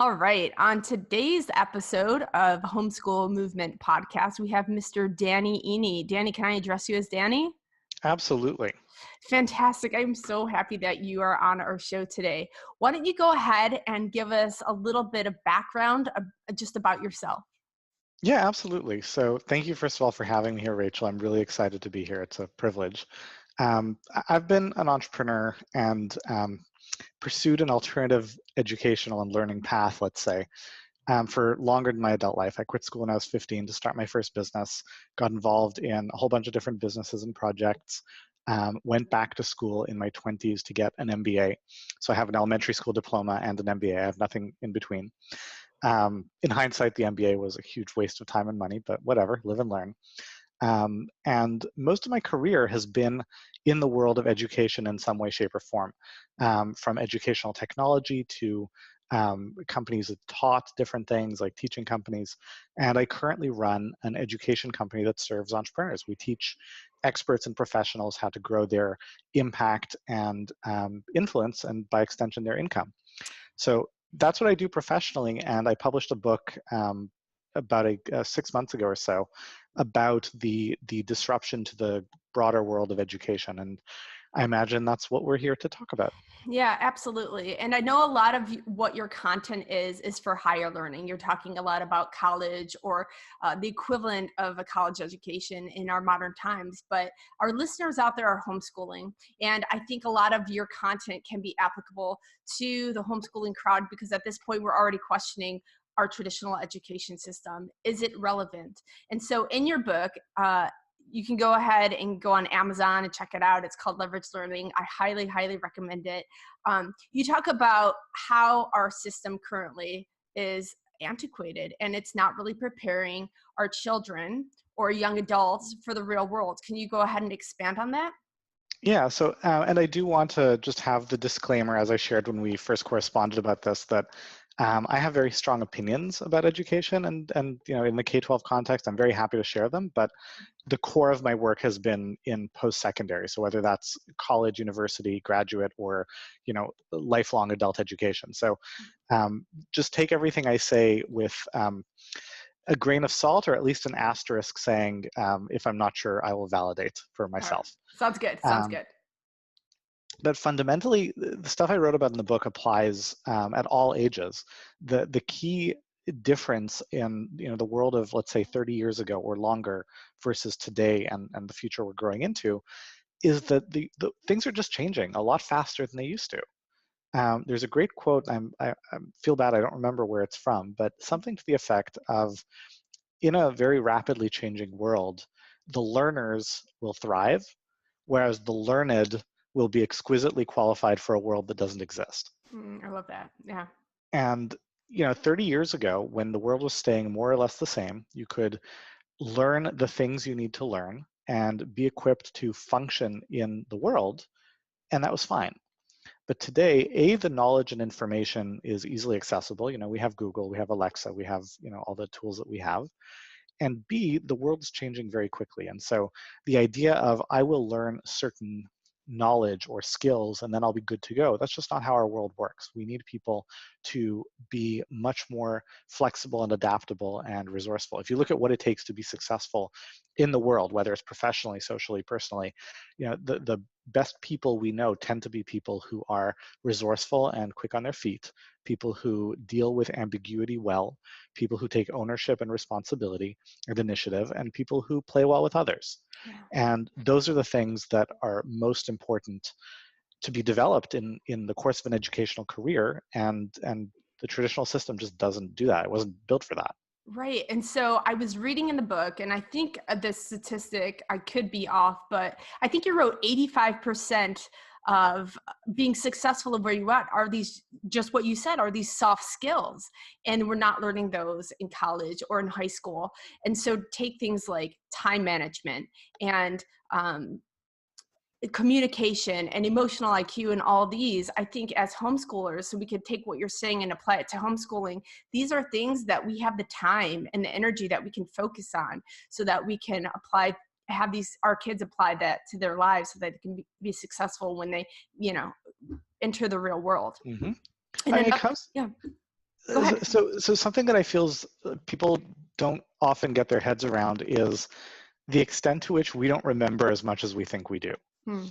All right. On today's episode of Homeschool Movement Podcast, we have Mr. Danny Iny. Danny, can I address you as Danny? Absolutely. Fantastic. I'm so happy that you are on our show today. Why don't you go ahead and give us a little bit of background just about yourself? Yeah, absolutely. So thank you, first of all, for having me here, Rachel. I'm really excited to be here. It's a privilege. I've been an entrepreneur and pursued an alternative educational and learning path, let's say, for longer than my adult life. I quit school when I was 15 to start my first business, got involved in a whole bunch of different businesses and projects, went back to school in my 20s to get an MBA. So I have an elementary school diploma and an MBA. I have nothing in between. In hindsight, the MBA was a huge waste of time and money, but whatever, live and learn. And most of my career has been in the world of education in some way, shape, or form, from educational technology to companies that taught different things like teaching companies. And I currently run an education company that serves entrepreneurs. We teach experts and professionals how to grow their impact and influence, and by extension, their income. So that's what I do professionally, and I published a book about 6 months ago or so about the disruption to the broader world of education, and I imagine that's what we're here to talk about. Yeah, absolutely. And I know a lot of what your content is for higher learning. You're talking a lot about college or the equivalent of a college education in our modern times. But our listeners out there are homeschooling. And I think a lot of your content can be applicable to the homeschooling crowd because at this point, we're already questioning our traditional education system. Is it relevant? And so in your book, you can go ahead and go on Amazon and check it out. It's called Leverage Learning. I highly, highly recommend it. You talk about how our system currently is antiquated and it's not really preparing our children or young adults for the real world. Can you go ahead and expand on that? Yeah, so, and I do want to just have the disclaimer, as I shared when we first corresponded about this, that I have very strong opinions about education, and in the K-12 context, I'm very happy to share them, but the core of my work has been in post-secondary, so whether that's college, university, graduate, or lifelong adult education. So just take everything I say with a grain of salt, or at least an asterisk saying, if I'm not sure, I will validate for All right. myself. Sounds good. Sounds Um, good. but fundamentally, the stuff I wrote about in the book applies at all ages. The key difference in the world of, let's say, 30 years ago or longer versus today and the future we're growing into is that the things are just changing a lot faster than they used to. There's a great quote, I feel bad I don't remember where it's from, but something to the effect of, in a very rapidly changing world, the learners will thrive, whereas the learned will be exquisitely qualified for a world that doesn't exist. I love that. Yeah. And 30 years ago, when the world was staying more or less the same, you could learn the things you need to learn and be equipped to function in the world, and that was fine. But today, the knowledge and information is easily accessible. We have Google, we have Alexa, we have all the tools that we have. And B, the world's changing very quickly. And so the idea of I will learn certain knowledge or skills and then I'll be good to go, that's just not how our world works. We need people to be much more flexible and adaptable and resourceful. If you look at what it takes to be successful in the world, whether it's professionally, socially, personally, the best people we know tend to be people who are resourceful and quick on their feet, people who deal with ambiguity well, people who take ownership and responsibility and initiative, and people who play well with others. Yeah. And those are the things that are most important to be developed in the course of an educational career, and the traditional system just doesn't do that. It wasn't built for that. Right. And so I was reading in the book, and I think the statistic, I could be off, but I think you wrote 85% of being successful of where you are these, just what you said, are these soft skills. And we're not learning those in college or in high school. And so take things like time management and communication and emotional IQ and all these, I think as homeschoolers, so we could take what you're saying and apply it to homeschooling. These are things that we have the time and the energy that we can focus on so that we can have our kids apply that to their lives so that they can be successful when they, enter the real world. Mm-hmm. And I mean, then, it comes. yeah. Go ahead. So something that I feel people don't often get their heads around is the extent to which we don't remember as much as we think we do. Hmm.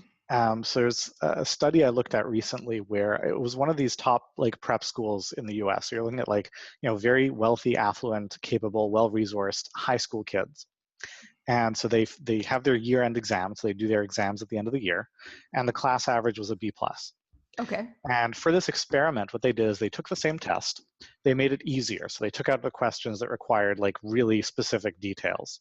So there's a study I looked at recently where it was one of these top like prep schools in the US. So you're looking at like, very wealthy, affluent, capable, well-resourced high school kids. And so they have their year-end exams. So they do their exams at the end of the year. And the class average was a B plus. Okay. And for this experiment, what they did is they took the same test, they made it easier. So they took out the questions that required like really specific details.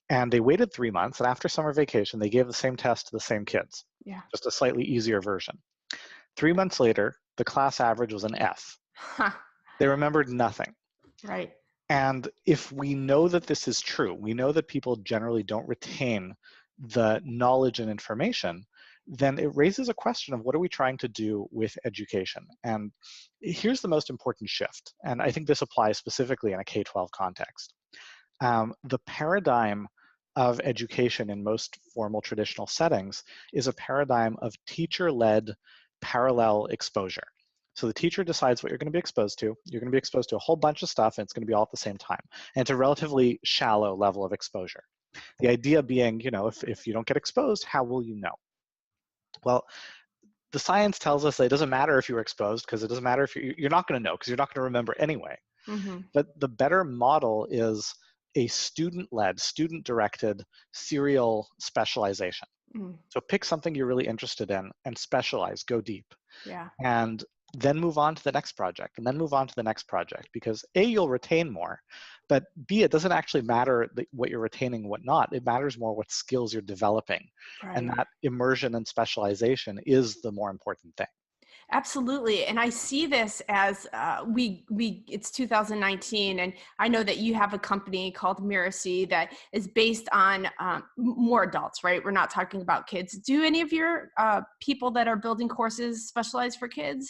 And they waited 3 months, and after summer vacation, they gave the same test to the same kids, Yeah. just a slightly easier version. 3 months later, the class average was an F. Huh. They remembered nothing. Right. And if we know that this is true, we know that people generally don't retain the knowledge and information, then it raises a question of what are we trying to do with education? And here's the most important shift, and I think this applies specifically in a K-12 context. The paradigm of education in most formal traditional settings is a paradigm of teacher-led parallel exposure. So the teacher decides what you're going to be exposed to. You're going to be exposed to a whole bunch of stuff, and it's going to be all at the same time. And it's a relatively shallow level of exposure. The idea being, if you don't get exposed, how will you know? Well, the science tells us that it doesn't matter if you're exposed, because it doesn't matter if you're not going to know, because you're not going to remember anyway. Mm-hmm. But the better model is a student-led, student-directed serial specialization. Mm. So pick something you're really interested in and specialize, go deep. Yeah. And then move on to the next project, and then move on to the next project, because A, you'll retain more, but B, it doesn't actually matter what you're retaining, what not. It matters more what skills you're developing. Right. And that immersion and specialization is the more important thing. Absolutely. And I see this as it's 2019, and I know that you have a company called Miracy that is based on more adults, right? We're not talking about kids. Do any of your people that are building courses specialize for kids?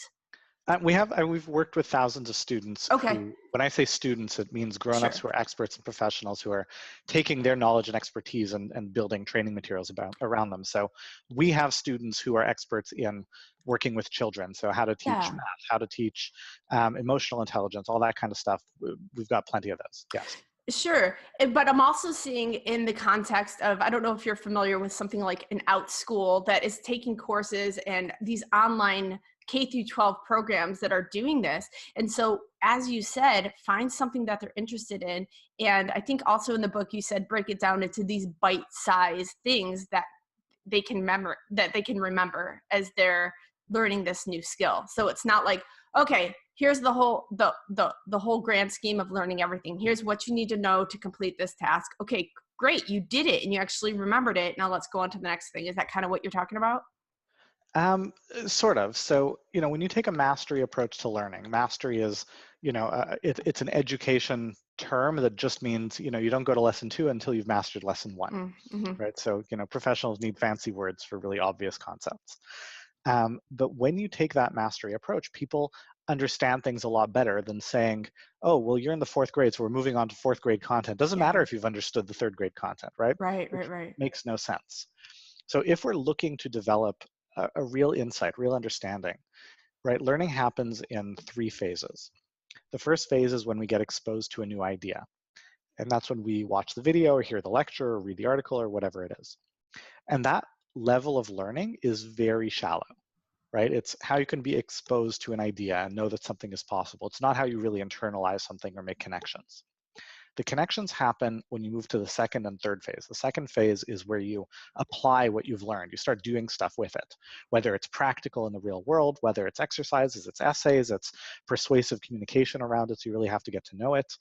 We've worked with thousands of students Okay. who, when I say students, it means grown-ups Sure. who are experts and professionals who are taking their knowledge and expertise and building training materials around them. So we have students who are experts in working with children. So how to teach Yeah. math, how to teach emotional intelligence, all that kind of stuff. We've got plenty of those, yes. Sure. But I'm also seeing in the context of, I don't know if you're familiar with something like an OutSchool that is taking courses and these online K through 12 programs that are doing this. And so, as you said, find something that they're interested in. And I think also in the book, you said, break it down into these bite-sized things that they can remember as they're learning this new skill. So it's not like, okay, here's the whole grand scheme of learning everything. Here's what you need to know to complete this task. Okay, great, you did it and you actually remembered it. Now let's go on to the next thing. Is that kind of what you're talking about? Sort of. So, when you take a mastery approach to learning, mastery is, it's an education term that just means, you don't go to lesson 2 until you've mastered lesson 1, Mm-hmm. right? So, professionals need fancy words for really obvious concepts. But when you take that mastery approach, people understand things a lot better than saying, oh, well, you're in the 4th grade, so we're moving on to 4th grade content. Doesn't matter if you've understood the 3rd grade content, right? Right. Makes no sense. So if we're looking to develop a real insight, real understanding, right? Learning happens in 3 phases. The first phase is when we get exposed to a new idea. And that's when we watch the video or hear the lecture or read the article or whatever it is. And that level of learning is very shallow, right? It's how you can be exposed to an idea and know that something is possible. It's not how you really internalize something or make connections. The connections happen when you move to the 2nd and 3rd phase. The 2nd phase is where you apply what you've learned. You start doing stuff with it, whether it's practical in the real world, whether it's exercises, it's essays, it's persuasive communication around it, so you really have to get to know it.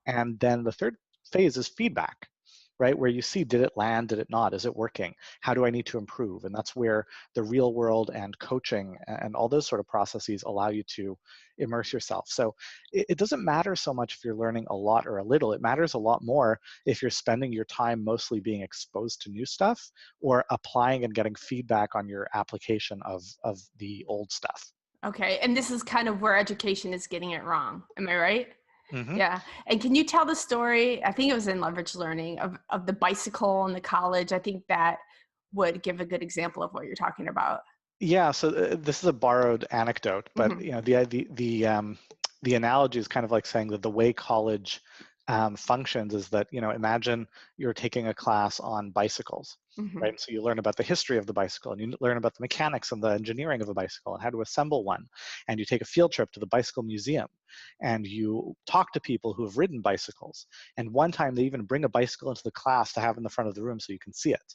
And then the 3rd phase is feedback, right? Where you see, did it land, did it not, is it working? How do I need to improve? And that's where the real world and coaching and all those sort of processes allow you to immerse yourself. So it doesn't matter so much if you're learning a lot or a little. It matters a lot more if you're spending your time mostly being exposed to new stuff or applying and getting feedback on your application of the old stuff. Okay. And this is kind of where education is getting it wrong. Am I right? Mm-hmm. Yeah. And can you tell the story, I think it was in Leverage Learning, of the bicycle and the college? I think that would give a good example of what you're talking about. Yeah, so this is a borrowed anecdote, but Mm-hmm. the analogy is kind of like saying that the way college functions is that, imagine you're taking a class on bicycles, Hmm. right? So you learn about the history of the bicycle, and you learn about the mechanics and the engineering of a bicycle and how to assemble one. And you take a field trip to the bicycle museum, and you talk to people who have ridden bicycles. And one time they even bring a bicycle into the class to have in the front of the room so you can see it.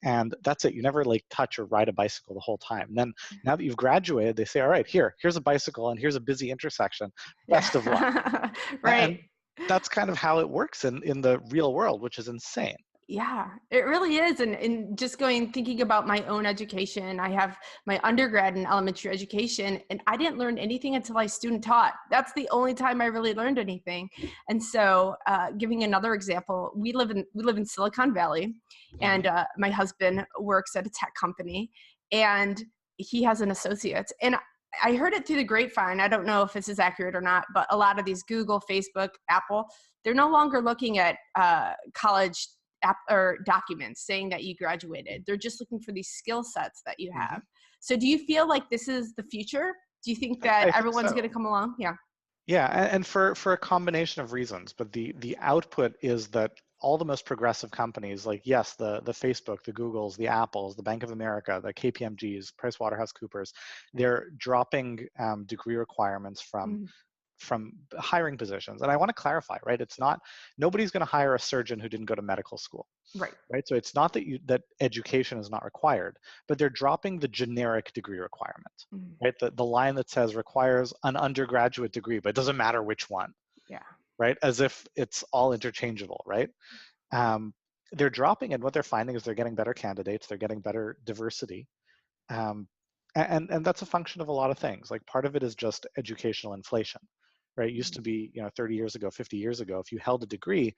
And that's it. You never like touch or ride a bicycle the whole time. And then now that you've graduated, they say, all right, here's a bicycle and here's a busy intersection. Best of luck. Yeah. And Right. that's kind of how it works in the real world, which is insane. Yeah, it really is. And just thinking about my own education, I have my undergrad in elementary education, and I didn't learn anything until I student taught. That's the only time I really learned anything. And so, giving another example, we live in Silicon Valley, and Mhm. my husband works at a tech company, and he has an associate's. And I heard it through the grapevine. I don't know if this is accurate or not, but a lot of these Google, Facebook, Apple, they're no longer looking at college or documents saying that you graduated. They're just looking for these skill sets that you Mhm. have. So do you feel like this is the future? Do you think I that think everyone's so. going to come along? Yeah. Yeah, and for a combination of reasons, but the output is that all the most progressive companies, like yes, the Facebook, the Googles, the Apples, the Bank of America, the KPMGs, PricewaterhouseCoopers, they're dropping degree requirements Mm, from hiring positions. And I want to clarify, right? It's not nobody's going to hire a surgeon who didn't go to medical school, right. right? So it's not that education is not required, but they're dropping the generic degree requirement, Mm, right? The line that says requires an undergraduate degree, but it doesn't matter which one, yeah. right? As if it's all interchangeable, right? Um, they're dropping, and what they're finding is they're getting better candidates, they're getting better diversity. Um, and that's a function of a lot of things. Like part of it is just educational inflation, right? It used Mm, to be, 30 years ago, 50 years ago, if you held a degree,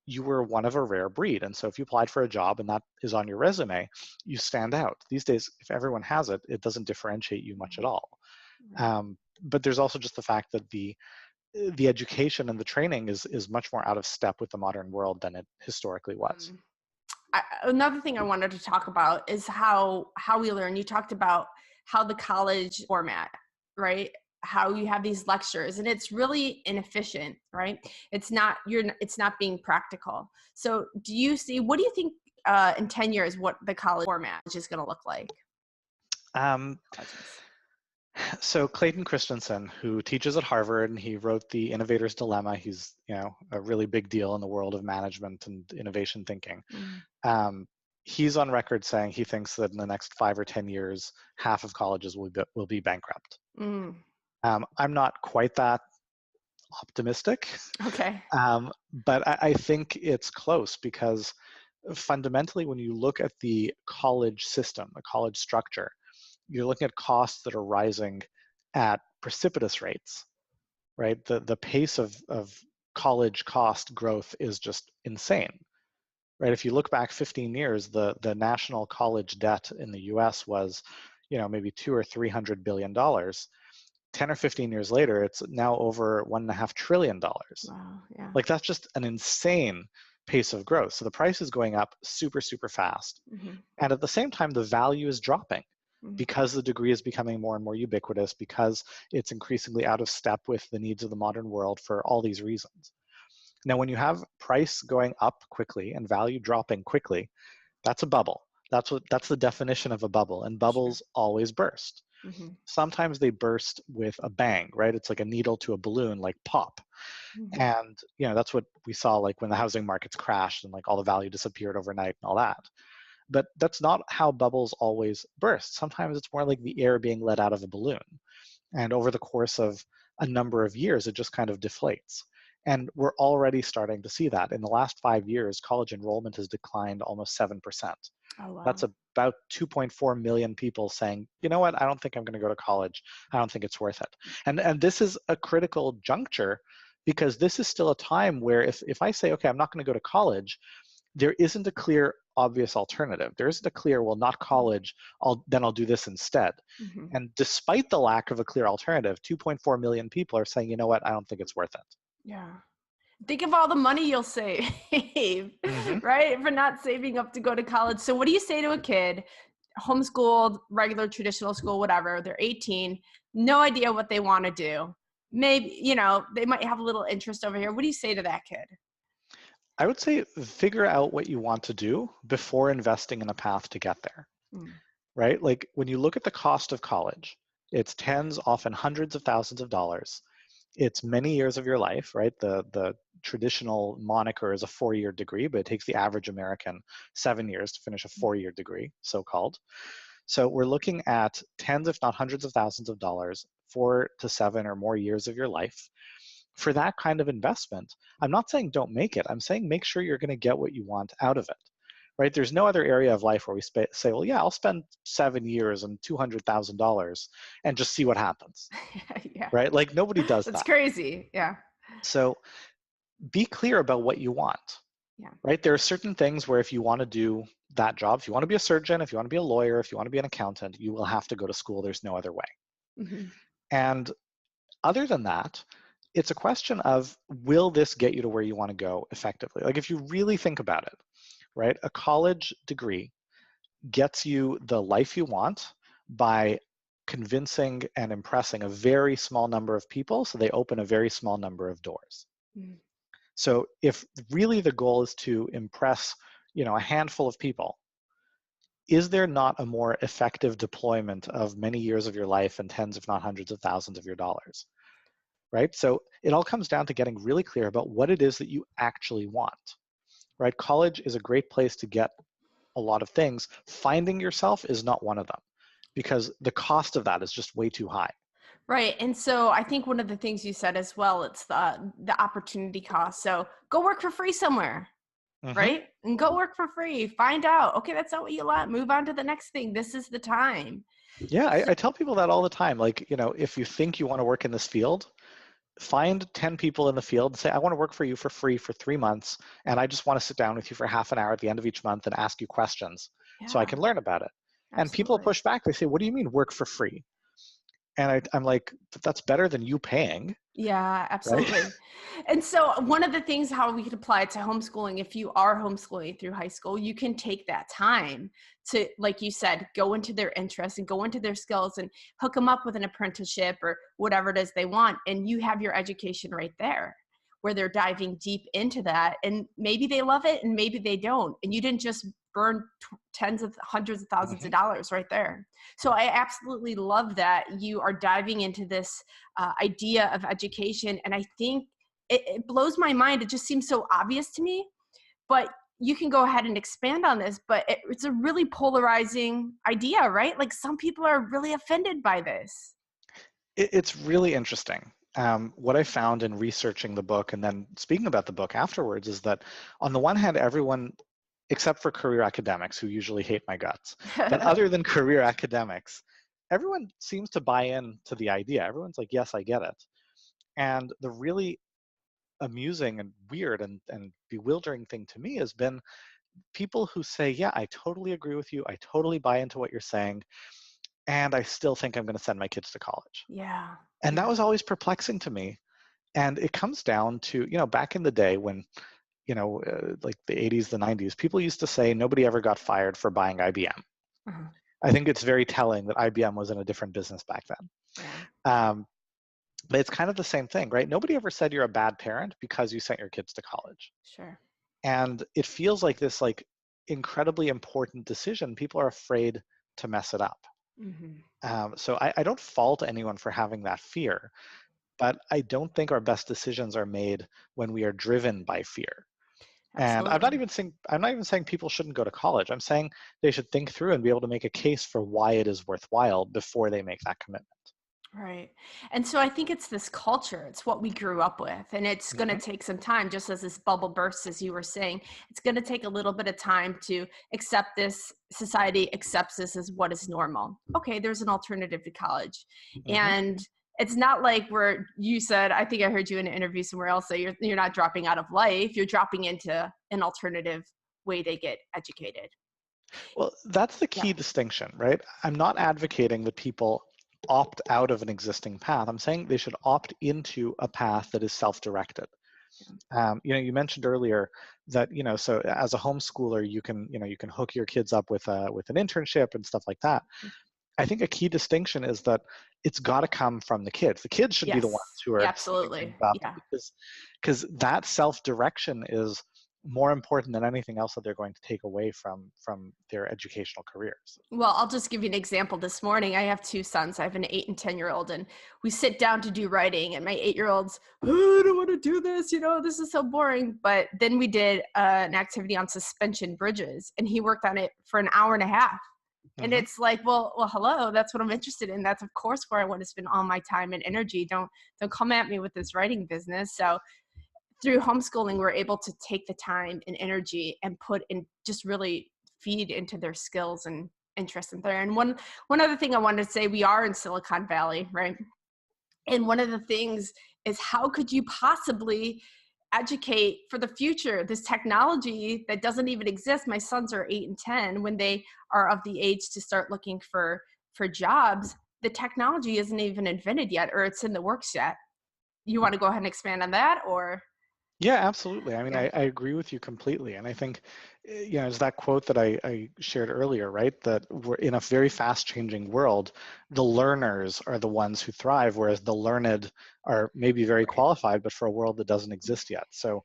you were one of a rare breed. And so if you applied for a job and that is on your resume, you stand out. These days, if everyone has it, it doesn't differentiate you much at all. right. But there's also just the fact that the education and the training is much more out of step with the modern world than it historically was. Mm. Another thing I wanted to talk about is how we learn. You talked about how the college format, right? How you have these lectures, and it's really inefficient, right? It's not being practical. So, what do you think in 10 years what the college format is going to look like? Um, Colleges. so Clayton Christensen, who teaches at Harvard, and he wrote The Innovator's Dilemma. He's a really big deal in the world of management and innovation thinking. Mm, Um, he's on record saying he thinks that in the next 5 or 10 years, half of colleges will be bankrupt. mm, I'm not quite that optimistic, okay. but I think it's close because fundamentally, when you look at the college system, the college structure, you're looking at costs that are rising at precipitous rates, right? The pace of college cost growth is just insane, right? If you look back 15 years, the national college debt in the U.S. was, maybe 200 or 300 billion dollars. 10 or 15 years later, it's now over $1.5 trillion. Wow. Yeah. Like that's just an insane pace of growth. So the price is going up super, super fast. Hmm. And at the same time, the value is dropping Hmm. because the degree is becoming more and more ubiquitous, because it's increasingly out of step with the needs of the modern world for all these reasons. Now, when you have price going up quickly and value dropping quickly, that's a bubble. That's the definition of a bubble, and Sure. bubbles always burst. Hmm. Sometimes they burst with a bang, right? It's like a needle to a balloon, like pop. Hmm. And that's what we saw like when the housing markets crashed and like all the value disappeared overnight and all that. But that's not how bubbles always burst. Sometimes it's more like the air being let out of a balloon. And over the course of a number of years, it just kind of deflates. And we're already starting to see that. In the last 5 years, college enrollment has declined almost 7%. Oh That's wow. about 2.4 million people saying, you know what, I don't think I'm going to go to college. I don't think it's worth it. And this is a critical juncture because this is still a time where if I say, okay, I'm not going to go to college, there isn't a clear, obvious alternative. There isn't a clear, well, not college, I'll do this instead. Hmm. And despite the lack of a clear alternative, 2.4 million people are saying, you know what, I don't think it's worth it. Yeah. Think of all the money you'll save, Hmm. right? For not saving up to go to college. So, what do you say to a kid, homeschooled, regular traditional school, whatever? They're 18, no idea what they want to do. maybe, they might have a little interest over here. What do you say to that kid? I would say figure out what you want to do before investing in a path to get there, Mm, right? Like when you look at the cost of college, it's tens, often hundreds of thousands of dollars. It's many years of your life, right? The traditional moniker is a 4-year degree, but it takes the average American 7 years to finish a 4-year degree, so-called. So we're looking at tens, if not hundreds of thousands of dollars, 4 to 7 or more years of your life. For that kind of investment, I'm not saying don't make it. I'm saying make sure you're going to get what you want out of it, right? There's no other area of life where we say, well, yeah, I'll spend 7 years and $200,000 and just see what happens, yeah, right? Like nobody does that's that. crazy. Yeah. So be clear about what you want, Yeah. right? There are certain things where if you want to do that job, if you want to be a surgeon, if you want to be a lawyer, if you want to be an accountant, you will have to go to school. There's no other way. Hmm. And other than that, it's a question of, will this get you to where you want to go effectively? Like if you really think about it, right? A college degree gets you the life you want by convincing and impressing a very small number of people, so they open a very small number of doors. Mm. So if really the goal is to impress, a handful of people, is there not a more effective deployment of many years of your life and tens, if not hundreds of thousands of your dollars? Right? So it all comes down to getting really clear about what it is that you actually want, right? College is a great place to get a lot of things. Finding yourself is not one of them because the cost of that is just way too high. Right. And so I think one of the things you said as well, it's the opportunity cost. So go work for free somewhere, Hmm. right? And go work for free. Find out, okay, that's not what you want. Move on to the next thing. This is the time. Yeah, So, I tell people that all the time. Like, if you think you want to work in this field, find 10 people in the field and say, I want to work for you for free for 3 months. And I just want to sit down with you for half an hour at the end of each month and ask you questions so I yeah, can learn about it. And people absolutely. push back. They say, what do you mean work for free? And I'm like, that's better than you paying, Yeah, right? absolutely. And so one of the things how we could apply it to homeschooling, if you are homeschooling through high school, you can take that time to, like you said, go into their interests and go into their skills and hook them up with an apprenticeship or whatever it is they want. And you have your education right there where they're diving deep into that. And maybe they love it and maybe they don't. And you didn't just burn tens of hundreds of thousands of Hmm. dollars right there. So I absolutely love that you are diving into this idea of education. And I think it blows my mind. It just seems so obvious to me, but you can go ahead and expand on this, but it's a really polarizing idea, right? Like some people are really offended by this. It's really interesting. What I found in researching the book and then speaking about the book afterwards is that on the one hand, everyone, except for career academics who usually hate my guts, but other than career academics, everyone seems to buy in to the idea. Everyone's like, yes, I get it. And the really amusing and weird and bewildering thing to me has been people who say, yeah, I totally agree with you. I totally buy into what you're saying. And I still think I'm going to send my kids to college. Yeah. And that Yeah. was always perplexing to me. And it comes down to, back in the day when, like the 80s, the 90s, people used to say nobody ever got fired for buying IBM. Uh-huh. I think it's very telling that IBM was in a different business back then. Yeah. Um, but it's kind of the same thing, right? Nobody ever said you're a bad parent because you sent your kids to college. Sure. And it feels like this like incredibly important decision. People are afraid to mess it up. Hmm. So I don't fault anyone for having that fear, but I don't think our best decisions are made when we are driven by fear. And Absolutely. I'm not even saying people shouldn't go to college. I'm saying they should think through and be able to make a case for why it is worthwhile before they make that commitment. Right. And so I think it's this culture, it's what we grew up with, and it's going to Hmm. take some time, just as this bubble bursts, as you were saying. It's going to take a little bit of time to accept this. Society accepts this as what is normal. Okay, there's an alternative to college. Hmm. And it's not like where you said, I think I heard you in an interview somewhere else say you're not dropping out of life, you're dropping into an alternative way to get educated. Well, that's the Yeah. key distinction, right? I'm not advocating that people opt out of an existing path. I'm saying they should opt into a path that is self-directed. You mentioned earlier that, so as a homeschooler, you can hook your kids up with an internship and stuff like that. I think a key distinction is that it's got to come from the kids. The kids should be the ones Yes, who yeah, are setting things absolutely. up, Yeah. because that self-direction is more important than anything else that they're going to take away from their educational careers. Well, I'll just give you an example. This morning, I have two sons. I have an 8 and 10-year-old, and we sit down to do writing. And my 8-year-old's, oh, I don't want to do this. This is so boring. But then we did an activity on suspension bridges, and he worked on it for an hour and a half. And Hmm. it's like, well, hello. That's what I'm interested in. That's of course where I want to spend all my time and energy. Don't come at me with this writing business. So through homeschooling, we're able to take the time and energy and put in, just really feed into their skills and interests in there. And one other thing I wanted to say, we are in Silicon Valley, right? And one of the things is, how could you possibly educate for the future this technology that doesn't even exist? My sons are 8 and 10. When they are of the age to start looking for jobs, the technology isn't even invented yet, or it's in the works yet. You want to go ahead and expand on that, or? Yeah, absolutely. I mean, Yeah. I agree with you completely. And I think, it's that quote that I shared earlier, right? That we're in a very fast changing world. The learners are the ones who thrive, whereas the learned are maybe very Right. qualified, but for a world that doesn't exist yet. So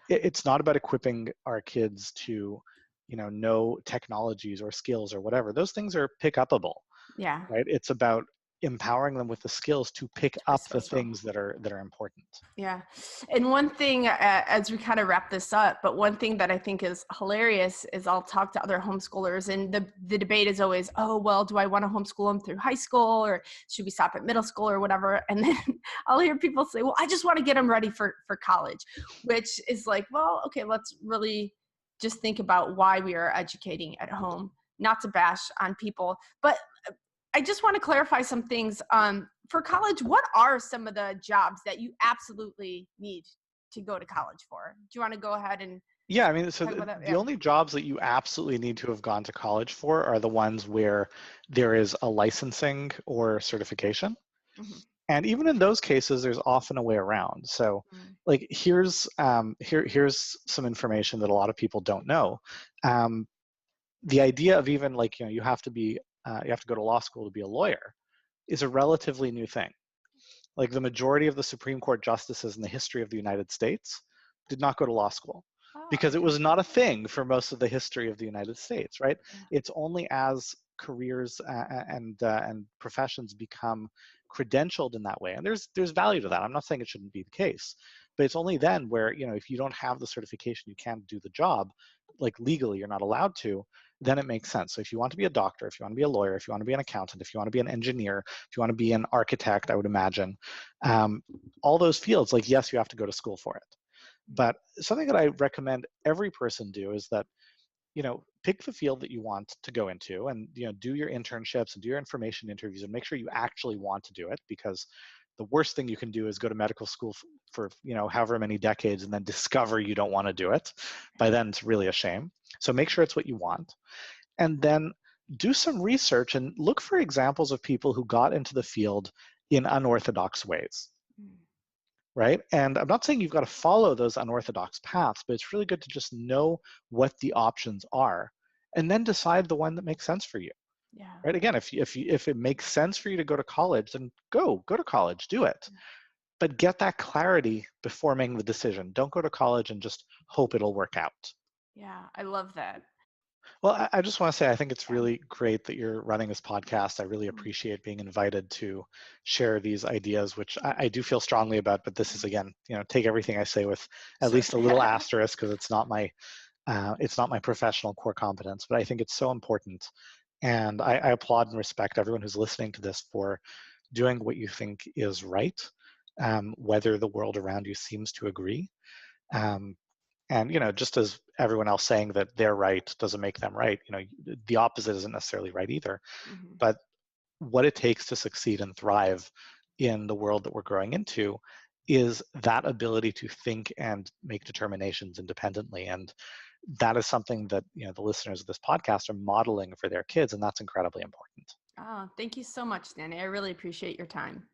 it's not about equipping our kids to, know technologies or skills or whatever. Those things are pick upable, Yeah. right? It's about empowering them with the skills to pick Are up the special. things that are important. Yeah. And one thing, as we kind of wrap this up, but one thing that I think is hilarious is, I'll talk to other homeschoolers, and the debate is always, oh, well, do I want to homeschool them through high school, or should we stop at middle school or whatever? And then I'll hear people say, well, I just want to get them ready for college, which is like, well, okay, let's really just think about why we are educating at home, not to bash on people. But I just want to clarify some things. For college, what are some of the jobs that you absolutely need to go to college for? Do you want to go ahead and Yeah, I mean, so talk about that? the Yeah. only jobs that you absolutely need to have gone to college for are the ones where there is a licensing or certification. Hmm. And even in those cases, there's often a way around. So, like, here's some information that a lot of people don't know. Um, the idea of even, like, you have to go to law school to be a lawyer is a relatively new thing. Like, the majority of the Supreme Court justices in the history of the United States did not go to law school Oh, because it okay. was not a thing for most of the history of the United States, right? Yeah. It's only as careers and professions become credentialed in that way, and there's value to that. I'm not saying it shouldn't be the case, but it's only then where, if you don't have the certification, you can't do the job. Like, legally, you're not allowed to. Then it makes sense. So if you want to be a doctor, if you want to be a lawyer, if you want to be an accountant, if you want to be an engineer, if you want to be an architect, I would imagine, um, all those fields, like, yes, you have to go to school for it. But something that I recommend every person do is that, pick the field that you want to go into, and, do your internships and do your information interviews and make sure you actually want to do it, because the worst thing you can do is go to medical school for, however many decades and then discover you don't want to do it. By then, it's really a shame. So make sure it's what you want. And then do some research and look for examples of people who got into the field in unorthodox ways, Mm. right? And I'm not saying you've got to follow those unorthodox paths, but it's really good to just know what the options are and then decide the one that makes sense for you, Yeah. right? Again, if it makes sense for you to go to college, then go to college, do it. But get that clarity before making the decision. Don't go to college and just hope it'll work out. Yeah. I love that. Well, I just want to say I think it's Yeah. really great that you're running this podcast. I really Mm. appreciate being invited to share these ideas, which I do feel strongly about. But this is, again, take everything I say with at Sure. least a little asterisk, because it's not my professional core competence. But I think it's so important, and I applaud and respect everyone who's listening to this for doing what you think is right, whether the world around you seems to agree. Um, and, just as everyone else saying that they're right doesn't make them right, the opposite isn't necessarily right either. Hmm. But what it takes to succeed and thrive in the world that we're growing into is that ability to think and make determinations independently. And that is something that, the listeners of this podcast are modeling for their kids, and that's incredibly important. Oh, thank you so much, Danny. I really appreciate your time.